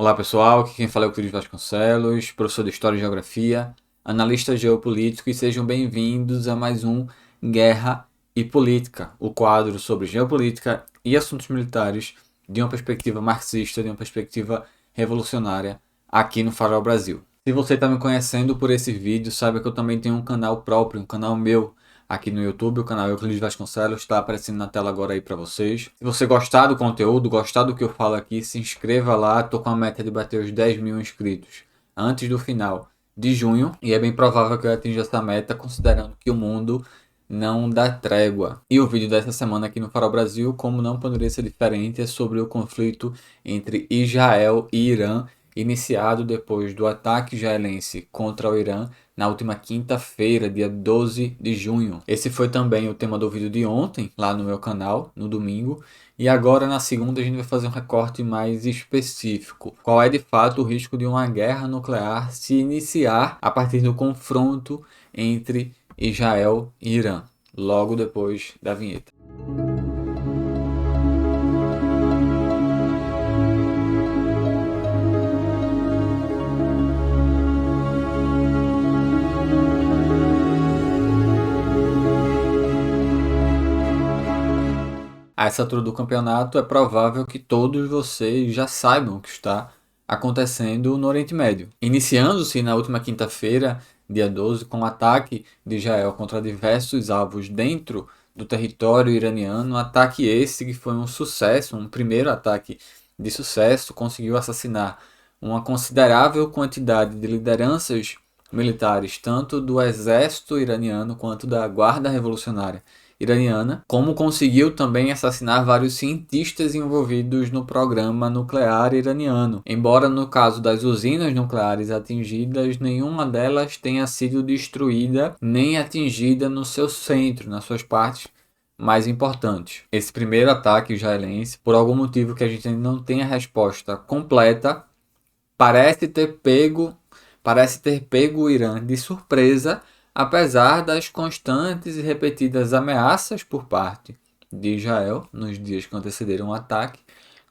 Olá pessoal, aqui quem fala é o Cris Vasconcelos, professor de História e Geografia, analista geopolítico e sejam bem-vindos a mais um Guerra e Política, o quadro sobre geopolítica e assuntos militares de uma perspectiva marxista, de uma perspectiva revolucionária aqui no Farol Brasil. Se você está me conhecendo por esse vídeo, saiba que eu também tenho um canal próprio, um canal meu aqui no YouTube, o canal Euclides Vasconcelos, está aparecendo na tela agora aí para vocês. Se você gostar do conteúdo, gostar do que eu falo aqui, se inscreva lá, tô com a meta de bater os 10 mil inscritos antes do final de junho, e é bem provável que eu atinja essa meta, considerando que o mundo não dá trégua. E o vídeo dessa semana aqui no Farol Brasil, como não poderia ser diferente, é sobre o conflito entre Israel e Irã, iniciado depois do ataque israelense contra o Irã na última quinta-feira, dia 12 de junho. Esse foi também o tema do vídeo de ontem, lá no meu canal, no domingo. E agora, na segunda, a gente vai fazer um recorte mais específico. Qual é de fato o risco de uma guerra nuclear se iniciar a partir do confronto entre Israel e Irã, logo depois da vinheta. A essa altura do campeonato, é provável que todos vocês já saibam o que está acontecendo no Oriente Médio. Iniciando-se na última quinta-feira, dia 12, com o ataque de Israel contra diversos alvos dentro do território iraniano, ataque esse que foi um sucesso, um primeiro ataque de sucesso, conseguiu assassinar uma considerável quantidade de lideranças militares, tanto do exército iraniano quanto da Guarda Revolucionária iraniana, como conseguiu também assassinar vários cientistas envolvidos no programa nuclear iraniano. Embora no caso das usinas nucleares atingidas, nenhuma delas tenha sido destruída nem atingida no seu centro, nas suas partes mais importantes. Esse primeiro ataque israelense, por algum motivo que a gente ainda não tem a resposta completa, parece ter pego o Irã de surpresa, apesar das constantes e repetidas ameaças por parte de Israel nos dias que antecederam o ataque,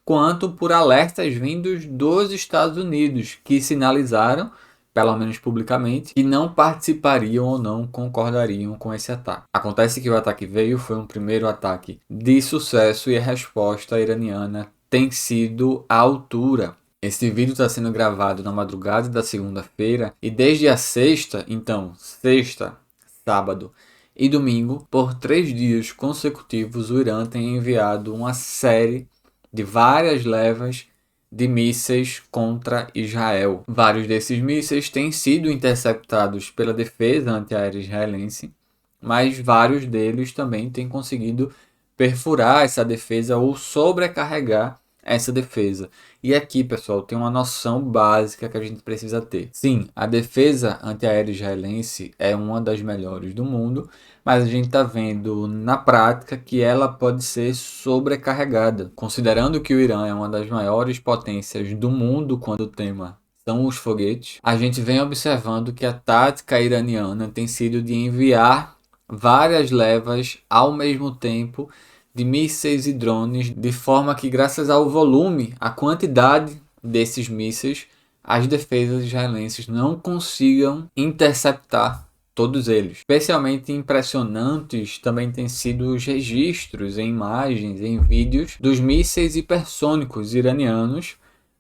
quanto por alertas vindos dos Estados Unidos, que sinalizaram, pelo menos publicamente, que não participariam ou não concordariam com esse ataque. Acontece que o ataque veio, foi um primeiro ataque de sucesso e a resposta iraniana tem sido à altura. Esse vídeo está sendo gravado na madrugada da segunda-feira e desde a sexta, então sexta, sábado e domingo, por 3 dias consecutivos, o Irã tem enviado uma série de várias levas de mísseis contra Israel. Vários desses mísseis têm sido interceptados pela defesa antiaérea israelense, mas vários deles também têm conseguido perfurar essa defesa ou sobrecarregar essa defesa. E aqui, pessoal, tem uma noção básica que a gente precisa ter. Sim, a defesa antiaérea israelense é uma das melhores do mundo, mas a gente está vendo na prática que ela pode ser sobrecarregada. Considerando que o Irã é uma das maiores potências do mundo quando o tema são os foguetes, a gente vem observando que a tática iraniana tem sido de enviar várias levas ao mesmo tempo de mísseis e drones, de forma que, graças ao volume, a quantidade desses mísseis, as defesas israelenses não consigam interceptar todos eles. Especialmente impressionantes também têm sido os registros em imagens, em vídeos, dos mísseis hipersônicos iranianos,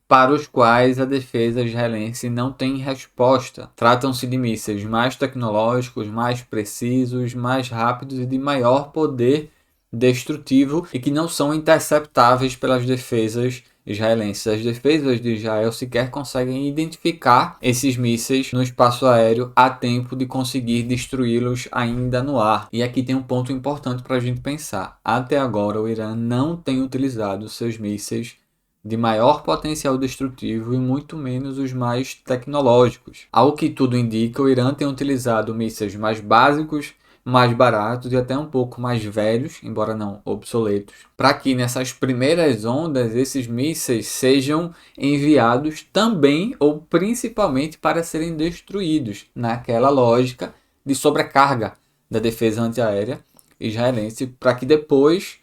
para os quais a defesa israelense não tem resposta. Tratam-se de mísseis mais tecnológicos, mais precisos, mais rápidos e de maior poder destrutivo e que não são interceptáveis pelas defesas israelenses. As defesas de Israel sequer conseguem identificar esses mísseis no espaço aéreo a tempo de conseguir destruí-los ainda no ar. E aqui tem um ponto importante para a gente pensar. Até agora, o Irã não tem utilizado seus mísseis de maior potencial destrutivo e muito menos os mais tecnológicos. Ao que tudo indica, o Irã tem utilizado mísseis mais básicos, mais baratos e até um pouco mais velhos, embora não obsoletos, para que nessas primeiras ondas esses mísseis sejam enviados também ou principalmente para serem destruídos, naquela lógica de sobrecarga da defesa antiaérea israelense, para que depois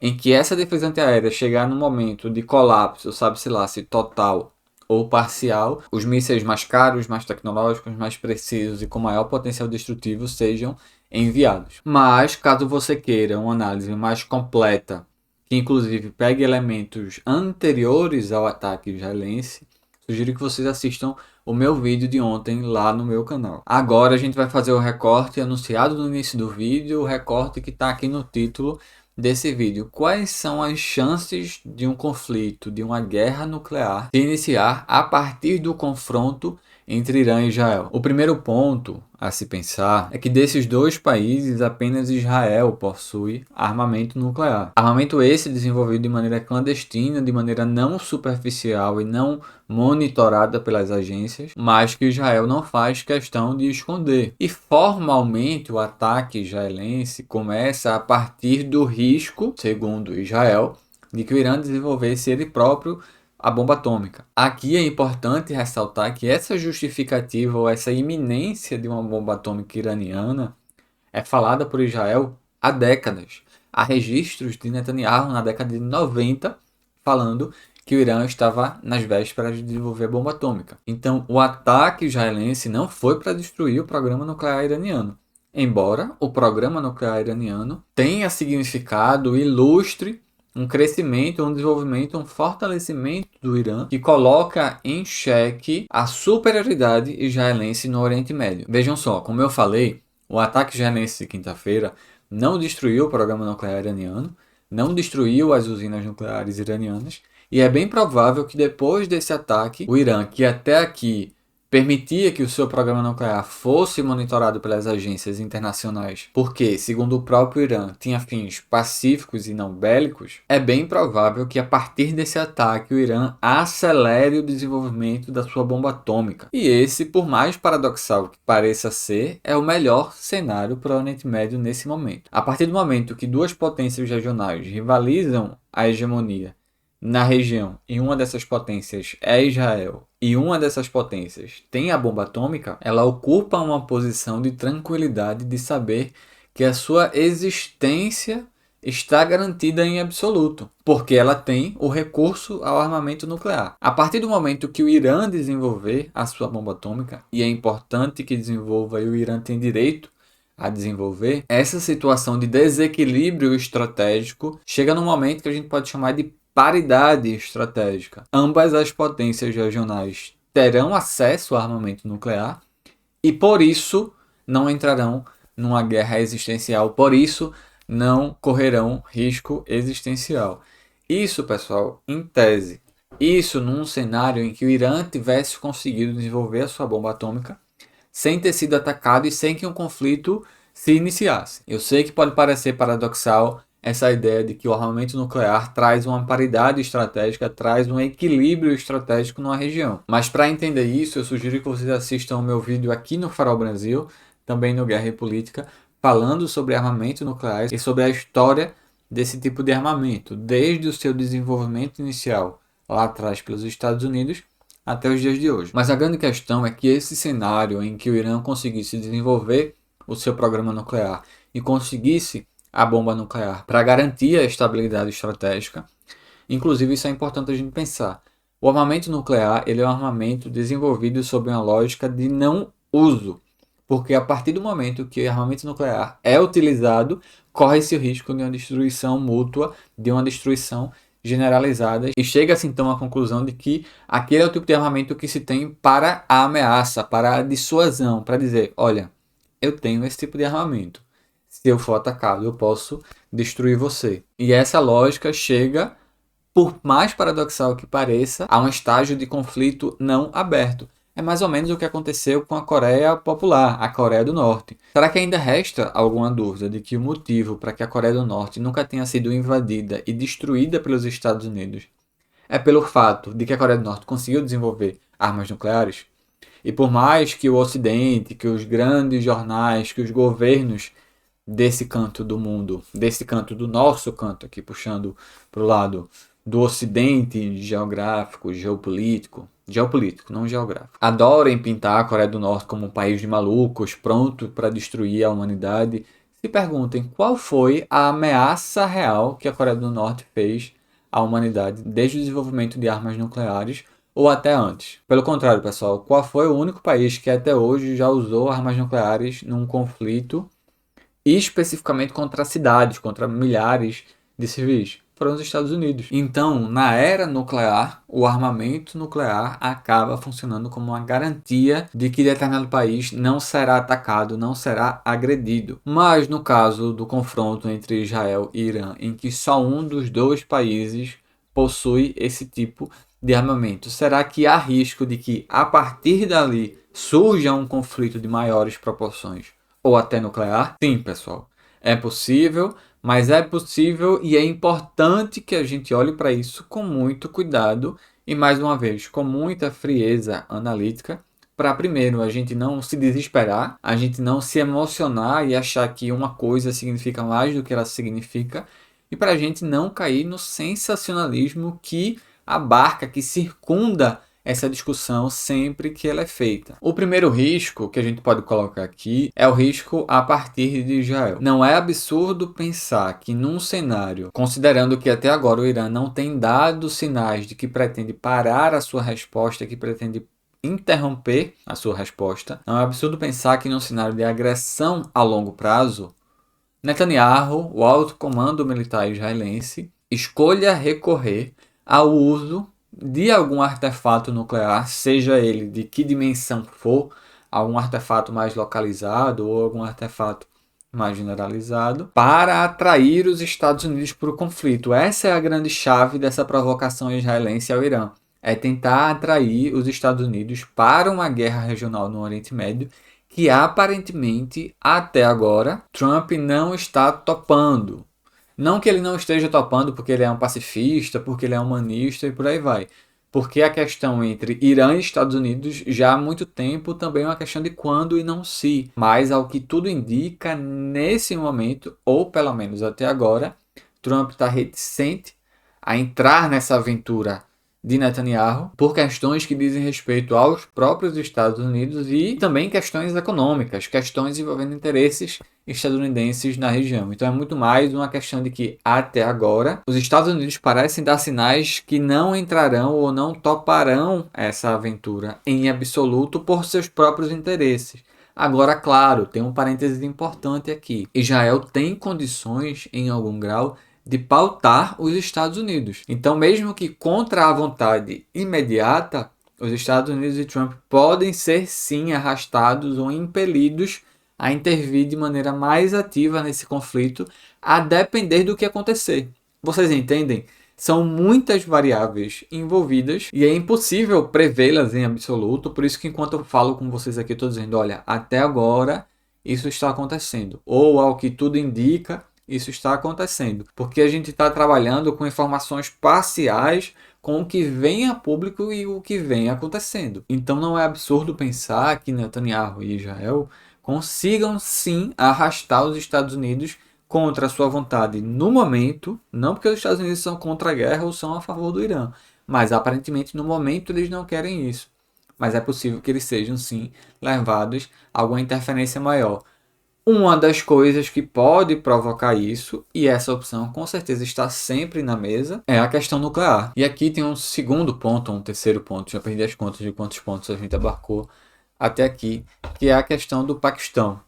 em que essa defesa antiaérea chegar no momento de colapso, sabe-se lá se total ou parcial, os mísseis mais caros, mais tecnológicos, mais precisos e com maior potencial destrutivo sejam enviados. Mas, caso você queira uma análise mais completa, que inclusive pegue elementos anteriores ao ataque israelense, sugiro que vocês assistam o meu vídeo de ontem lá no meu canal. Agora a gente vai fazer o recorte anunciado no início do vídeo, o recorte que está aqui no título desse vídeo. Quais são as chances de um conflito, de uma guerra nuclear se iniciar a partir do confronto entre Irã e Israel? O primeiro ponto a se pensar é que desses dois países apenas Israel possui armamento nuclear. Armamento esse desenvolvido de maneira clandestina, de maneira não superficial e não monitorada pelas agências, mas que Israel não faz questão de esconder. E formalmente o ataque israelense começa a partir do risco, segundo Israel, de que o Irã desenvolvesse ele próprio a bomba atômica. Aqui é importante ressaltar que essa justificativa ou essa iminência de uma bomba atômica iraniana é falada por Israel há décadas. Há registros de Netanyahu na década de 90 falando que o Irã estava nas vésperas de desenvolver a bomba atômica. Então, o ataque israelense não foi para destruir o programa nuclear iraniano. Embora o programa nuclear iraniano tenha significado ilustre um crescimento, um desenvolvimento, um fortalecimento do Irã que coloca em xeque a superioridade israelense no Oriente Médio. Vejam só, como eu falei, o ataque israelense de quinta-feira não destruiu o programa nuclear iraniano, não destruiu as usinas nucleares iranianas, e é bem provável que depois desse ataque, o Irã, que até aqui permitia que o seu programa nuclear fosse monitorado pelas agências internacionais, porque, segundo o próprio Irã, tinha fins pacíficos e não bélicos, é bem provável que a partir desse ataque o Irã acelere o desenvolvimento da sua bomba atômica. E esse, por mais paradoxal que pareça ser, é o melhor cenário para o Oriente Médio nesse momento. A partir do momento que duas potências regionais rivalizam a hegemonia na região, e uma dessas potências é Israel, e uma dessas potências tem a bomba atômica, ela ocupa uma posição de tranquilidade de saber que a sua existência está garantida em absoluto, porque ela tem o recurso ao armamento nuclear. A partir do momento que o Irã desenvolver a sua bomba atômica, e é importante que desenvolva e o Irã tem direito a desenvolver, essa situação de desequilíbrio estratégico chega num momento que a gente pode chamar de paridade estratégica. Ambas as potências regionais terão acesso ao armamento nuclear e, por isso, não entrarão numa guerra existencial, por isso, não correrão risco existencial. Isso, pessoal, em tese. Isso num cenário em que o Irã tivesse conseguido desenvolver a sua bomba atômica sem ter sido atacado e sem que um conflito se iniciasse. Eu sei que pode parecer paradoxal essa ideia de que o armamento nuclear traz uma paridade estratégica, traz um equilíbrio estratégico numa região. Mas para entender isso, eu sugiro que vocês assistam o meu vídeo aqui no Farol Brasil, também no Guerra e Política, falando sobre armamento nuclear e sobre a história desse tipo de armamento, desde o seu desenvolvimento inicial lá atrás pelos Estados Unidos até os dias de hoje. Mas a grande questão é que esse cenário em que o Irã conseguisse desenvolver o seu programa nuclear e conseguisse a bomba nuclear para garantir a estabilidade estratégica. Inclusive, isso é importante a gente pensar. O armamento nuclear ele é um armamento desenvolvido sob uma lógica de não uso, porque a partir do momento que o armamento nuclear é utilizado, corre-se o risco de uma destruição mútua, de uma destruição generalizada, e chega-se então à conclusão de que aquele é o tipo de armamento que se tem para a ameaça, para a dissuasão, para dizer, olha, eu tenho esse tipo de armamento. Se eu for atacado, eu posso destruir você. E essa lógica chega, por mais paradoxal que pareça, a um estágio de conflito não aberto. É mais ou menos o que aconteceu com a Coreia Popular, a Coreia do Norte. Será que ainda resta alguma dúvida de que o motivo para que a Coreia do Norte nunca tenha sido invadida e destruída pelos Estados Unidos é pelo fato de que a Coreia do Norte conseguiu desenvolver armas nucleares? E por mais que o Ocidente, que os grandes jornais, que os governos desse canto do mundo, desse canto do nosso canto aqui, puxando para o lado do Ocidente geográfico, geopolítico, não geográfico, adorem pintar a Coreia do Norte como um país de malucos, pronto para destruir a humanidade. Se perguntem qual foi a ameaça real que a Coreia do Norte fez à humanidade desde o desenvolvimento de armas nucleares ou até antes? Pelo contrário, pessoal, qual foi o único país que até hoje já usou armas nucleares num conflito, especificamente contra cidades, contra milhares de civis? Foram os Estados Unidos. Então, na era nuclear, o armamento nuclear acaba funcionando como uma garantia de que determinado país não será atacado, não será agredido. Mas no caso do confronto entre Israel e Irã, em que só um dos dois países possui esse tipo de armamento, será que há risco de que a partir dali surja um conflito de maiores proporções ou até nuclear? Sim, pessoal, é possível, mas é possível e é importante que a gente olhe para isso com muito cuidado e, mais uma vez, com muita frieza analítica, para primeiro a gente não se desesperar, a gente não se emocionar e achar que uma coisa significa mais do que ela significa, e para a gente não cair no sensacionalismo que abarca, que circunda essa discussão sempre que ela é feita. O primeiro risco que a gente pode colocar aqui é o risco a partir de Israel. Não é absurdo pensar que num cenário, considerando que até agora o Irã não tem dado sinais de que pretende parar a sua resposta, que pretende interromper a sua resposta, não é absurdo pensar que num cenário de agressão a longo prazo, Netanyahu, o alto comando militar israelense, escolha recorrer ao uso de algum artefato nuclear, seja ele de que dimensão for, algum artefato mais localizado ou algum artefato mais generalizado, para atrair os Estados Unidos para o conflito. Essa é a grande chave dessa provocação israelense ao Irã. É tentar atrair os Estados Unidos para uma guerra regional no Oriente Médio que aparentemente, até agora, Trump não está topando. Não que ele não esteja topando porque ele é um pacifista, porque ele é humanista e por aí vai. Porque a questão entre Irã e Estados Unidos já há muito tempo também é uma questão de quando e não se. Mas ao que tudo indica, nesse momento, ou pelo menos até agora, Trump está reticente a entrar nessa aventura de Netanyahu por questões que dizem respeito aos próprios Estados Unidos e também questões econômicas, questões envolvendo interesses estadunidenses na região. Então é muito mais uma questão de que até agora os Estados Unidos parecem dar sinais que não entrarão ou não toparão essa aventura em absoluto por seus próprios interesses. Agora, claro, tem um parêntese importante aqui. Israel tem condições, em algum grau, de pautar os Estados Unidos. Então, mesmo que contra a vontade imediata, os Estados Unidos e Trump podem ser sim arrastados ou impelidos a intervir de maneira mais ativa nesse conflito, a depender do que acontecer. Vocês entendem? São muitas variáveis envolvidas e é impossível prevê-las em absoluto. Por isso que enquanto eu falo com vocês aqui, eu estou dizendo, olha, até agora isso está acontecendo. Ou ao que tudo indica, isso está acontecendo. Porque a gente está trabalhando com informações parciais com o que vem a público e o que vem acontecendo. Então não é absurdo pensar que Netanyahu e Israel consigam sim arrastar os Estados Unidos contra a sua vontade no momento, não porque os Estados Unidos são contra a guerra ou são a favor do Irã, mas aparentemente no momento eles não querem isso. Mas é possível que eles sejam sim levados a alguma interferência maior. Uma das coisas que pode provocar isso, e essa opção com certeza está sempre na mesa, é a questão nuclear. E aqui tem um segundo ponto, um terceiro ponto, já perdi as contas de quantos pontos a gente abarcou até aqui, que é a questão do Paquistão.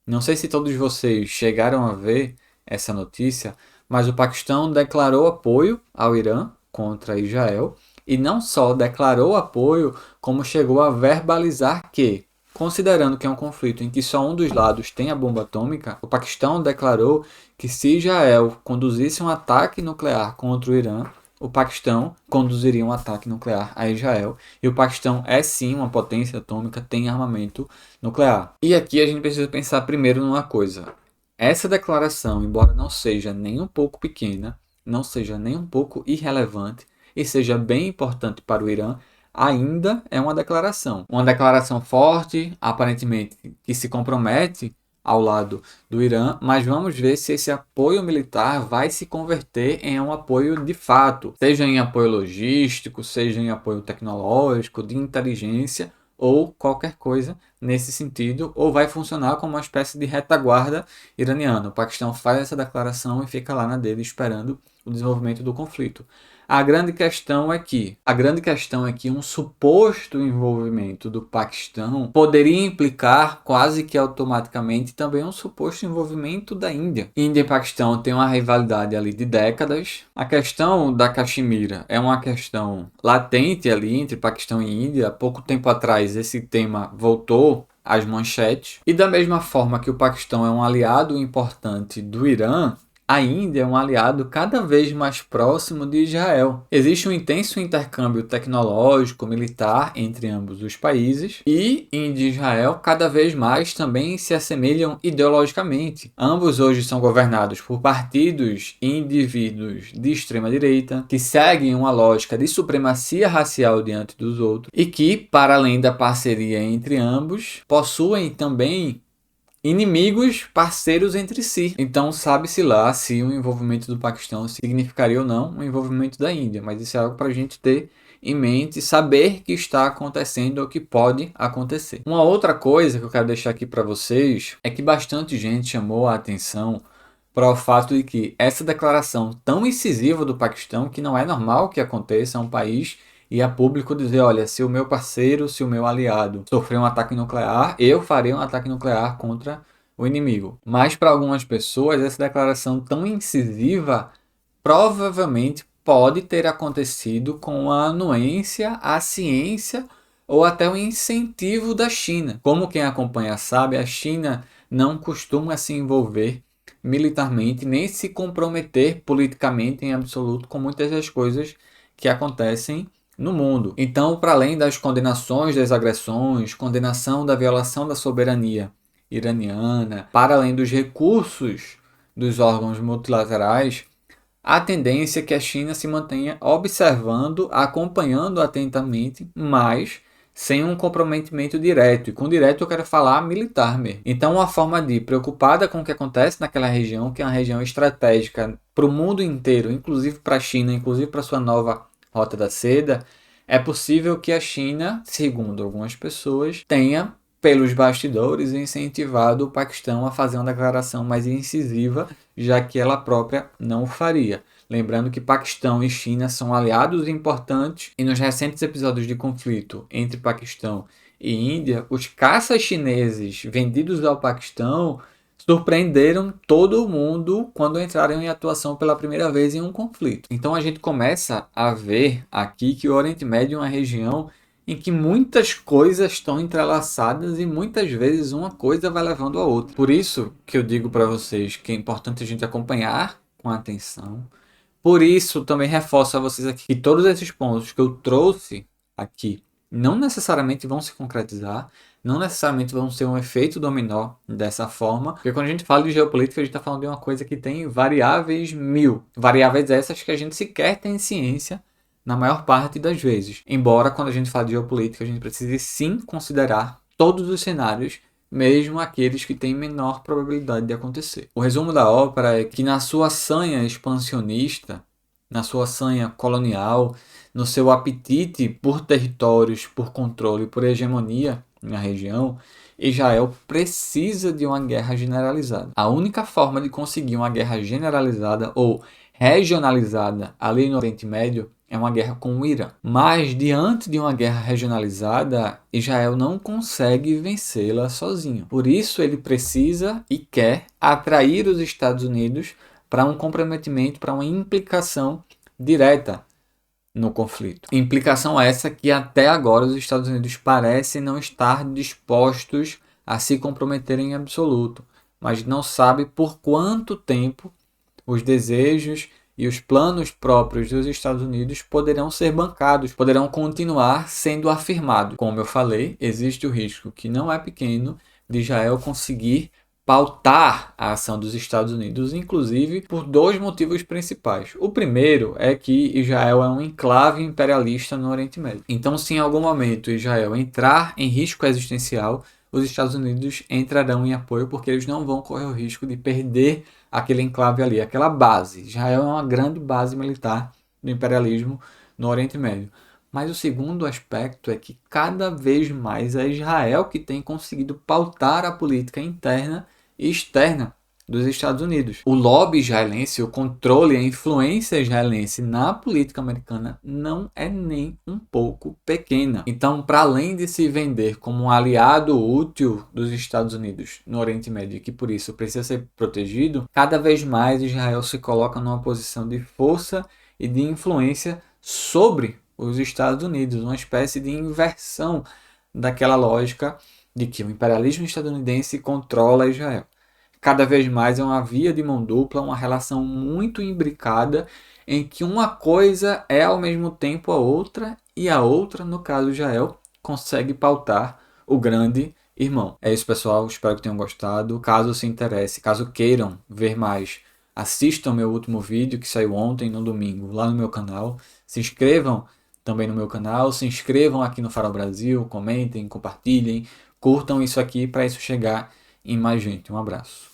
Não sei se todos vocês chegaram a ver essa notícia, mas o Paquistão declarou apoio ao Irã contra Israel, e não só declarou apoio, como chegou a verbalizar que, considerando que é um conflito em que só um dos lados tem a bomba atômica, o Paquistão declarou que se Israel conduzisse um ataque nuclear contra o Irã, o Paquistão conduziria um ataque nuclear a Israel. E o Paquistão é sim uma potência atômica, tem armamento nuclear. E aqui a gente precisa pensar primeiro numa coisa. Essa declaração, embora não seja nem um pouco pequena, não seja nem um pouco irrelevante e seja bem importante para o Irã, ainda é uma declaração. Uma declaração forte, aparentemente, que se compromete ao lado do Irã, mas vamos ver se esse apoio militar vai se converter em um apoio de fato, seja em apoio logístico, seja em apoio tecnológico, de inteligência ou qualquer coisa nesse sentido, ou vai funcionar como uma espécie de retaguarda iraniana. O Paquistão faz essa declaração e fica lá na dele esperando o desenvolvimento do conflito. A grande questão é que um suposto envolvimento do Paquistão poderia implicar quase que automaticamente também um suposto envolvimento da Índia. Índia e Paquistão têm uma rivalidade ali de décadas. A questão da Caxemira é uma questão latente ali entre Paquistão e Índia. Há pouco tempo atrás esse tema voltou às manchetes. E da mesma forma que o Paquistão é um aliado importante do Irã, a Índia é um aliado cada vez mais próximo de Israel. Existe um intenso intercâmbio tecnológico, militar entre ambos os países e Índia e Israel cada vez mais também se assemelham ideologicamente. Ambos hoje são governados por partidos e indivíduos de extrema direita que seguem uma lógica de supremacia racial diante dos outros e que, para além da parceria entre ambos, possuem também inimigos parceiros entre si. Então sabe-se lá se o envolvimento do Paquistão significaria ou não o envolvimento da Índia, mas isso é algo para a gente ter em mente, saber que está acontecendo ou que pode acontecer. Uma outra coisa que eu quero deixar aqui para vocês é que bastante gente chamou a atenção para o fato de que essa declaração tão incisiva do Paquistão, que não é normal que aconteça, é um país e a público dizer, olha, se o meu parceiro, se o meu aliado sofrer um ataque nuclear, eu farei um ataque nuclear contra o inimigo. Mas para algumas pessoas, essa declaração tão incisiva provavelmente pode ter acontecido com a anuência à ciência ou até o incentivo da China. Como quem acompanha sabe, a China não costuma se envolver militarmente nem se comprometer politicamente em absoluto com muitas das coisas que acontecem no mundo. Então, para além das condenações das agressões, condenação da violação da soberania iraniana, para além dos recursos dos órgãos multilaterais, a tendência é que a China se mantenha observando, acompanhando atentamente, mas sem um comprometimento direto. E com direto eu quero falar militar mesmo. Então, uma forma de, preocupada com o que acontece naquela região, que é uma região estratégica para o mundo inteiro, inclusive para a China, inclusive para sua nova Rota da Seda, é possível que a China, segundo algumas pessoas, tenha, pelos bastidores, incentivado o Paquistão a fazer uma declaração mais incisiva, já que ela própria não o faria. Lembrando que Paquistão e China são aliados importantes e nos recentes episódios de conflito entre Paquistão e Índia, os caças chineses vendidos ao Paquistão surpreenderam todo mundo quando entraram em atuação pela primeira vez em um conflito. Então a gente começa a ver aqui que o Oriente Médio é uma região em que muitas coisas estão entrelaçadas e muitas vezes uma coisa vai levando a outra. Por isso que eu digo para vocês que é importante a gente acompanhar com atenção. Por isso também reforço a vocês aqui que todos esses pontos que eu trouxe aqui não necessariamente vão se concretizar, não necessariamente vão ser um efeito dominó dessa forma, porque quando a gente fala de geopolítica, a gente está falando de uma coisa que tem variáveis mil. Variáveis essas que a gente sequer tem ciência na maior parte das vezes. Embora, quando a gente fala de geopolítica, a gente precise sim considerar todos os cenários, mesmo aqueles que têm menor probabilidade de acontecer. O resumo da ópera é que na sua sanha expansionista, na sua sanha colonial, no seu apetite por territórios, por controle, por hegemonia na região, Israel precisa de uma guerra generalizada. A única forma de conseguir uma guerra generalizada ou regionalizada ali no Oriente Médio é uma guerra com o Irã. Mas diante de uma guerra regionalizada, Israel não consegue vencê-la sozinho. Por isso ele precisa e quer atrair os Estados Unidos para um comprometimento, para uma implicação direta no conflito. Implicação essa que até agora os Estados Unidos parecem não estar dispostos a se comprometer em absoluto, mas não sabe por quanto tempo os desejos e os planos próprios dos Estados Unidos poderão ser bancados, poderão continuar sendo afirmados. Como eu falei, existe o risco, que não é pequeno, de Israel conseguir pautar a ação dos Estados Unidos, inclusive por dois motivos principais. O primeiro é que Israel é um enclave imperialista no Oriente Médio. Então, se em algum momento Israel entrar em risco existencial, os Estados Unidos entrarão em apoio porque eles não vão correr o risco de perder aquele enclave ali, aquela base. Israel é uma grande base militar do imperialismo no Oriente Médio. Mas o segundo aspecto é que cada vez mais é Israel que tem conseguido pautar a política interna e externa dos Estados Unidos. O lobby israelense, o controle, a influência israelense na política americana não é nem um pouco pequena. Então, para além de se vender como um aliado útil dos Estados Unidos no Oriente Médio e que por isso precisa ser protegido, cada vez mais Israel se coloca numa posição de força e de influência sobre os Estados Unidos, uma espécie de inversão daquela lógica de que o imperialismo estadunidense controla Israel. Cada vez mais é uma via de mão dupla, uma relação muito imbricada, em que uma coisa é ao mesmo tempo a outra, e a outra, no caso Israel, consegue pautar o grande irmão. É isso, pessoal. Espero que tenham gostado. Caso se interesse, caso queiram ver mais, assistam meu último vídeo que saiu ontem, no domingo, lá no meu canal. Se inscrevam também no meu canal, se inscrevam aqui no Farol Brasil, comentem, compartilhem, curtam isso aqui para isso chegar em mais gente. Um abraço.